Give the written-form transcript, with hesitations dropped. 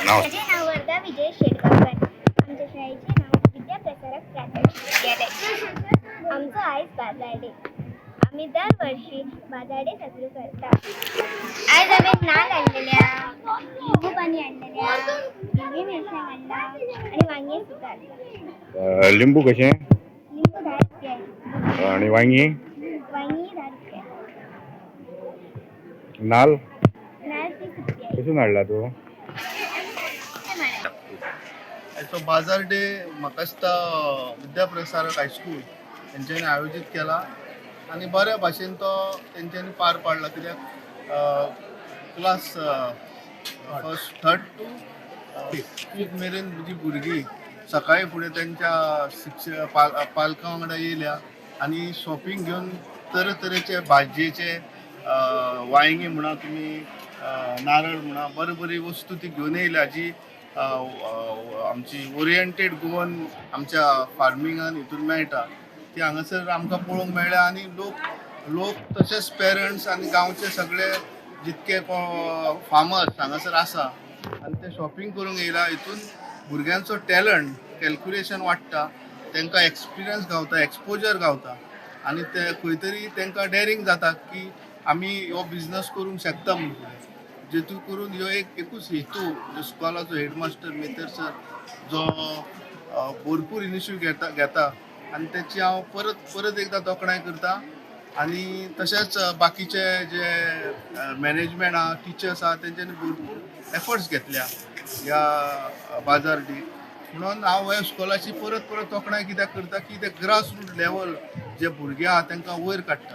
नाव माझे नाव वर्धा विजय शेटगावकर. आमच्या शाळेचे नाव विद्याप्रसारक प्राथमिक विद्यालय. आमचं आईच बाजार डे. आम्ही दरवर्षी बाजार डे साजरी करतात. आज आम्ही नाल आणलेल्या, लिंबू पाणी आणलेल्या, हिरवी मिरच्या आणल्या आणि वांगी सुद्धा आणल्या. लिंबू कसे लिंबू 10 रुपये आहे. आणि वांगी वांगी 10 रुपये आहे. नाल नारळ 30 रुपये आहे. कसून हाडला तू? तो बाजार डे म्हाका दिसता विद्याप्रसारक हायस्कूल तेंच्यांनी आयोजीत केला आनी बऱ्या भाशेन तो तेंच्यांनी पार पाडला. कित्याक class first third to fifth मेरेन जी भुरगीं सकाळी फुडें तेंच्या पालकां वांगडा येयल्या आनी शॉपिंग घेवन तरेतरेचे भाजयेचे वांयगी म्हणा तुमी, नारळ म्हणा, बरी बरी वस्तू ती घेवन येयल्या जी आमची ओरिएंटेड गोवन आमच्या फार्मिंगान हितून मेळटा ती हांगासर आमकां पळोवंक मेळ्ळ्या. आनी लोक तशेंच पेरंट्स आनी गांवचे सगळे जितके फार्मर्स हांगासर आसा आनी ते शॉपिंग करूंक येयला. हितून भुरग्यांचो टॅलंट कॅल्क्युलेशन वाडटा, तांकां एक्सपिरियन्स गावता, एक्सपोजर गावता आनी ते खंय तरी तांकां डेरिंग जाता की आमी हो बिझनस करूंक शकता म्हणून. जेतून करून ह्यो एकूच हेतू स्कॉलाचो हेडमास्टर मेतर सर जो भरपूर इनिशिएटीव घेता आनी त्याची हांव परत एकदां तोखणाय करता. आनी तशेंच बाकीचे जे मॅनेजमेंट आहा, टिचर्स आहा, तेंच्यांनी भरपूर एफर्ट्स घेतल्या ह्या बाजार डे म्हणून हांव ह्या स्कॉलाची परत तोखणाय कित्याक करता की ते ग्रास रूट लेवल जे भुरगे आहा तांकां वयर काडटा.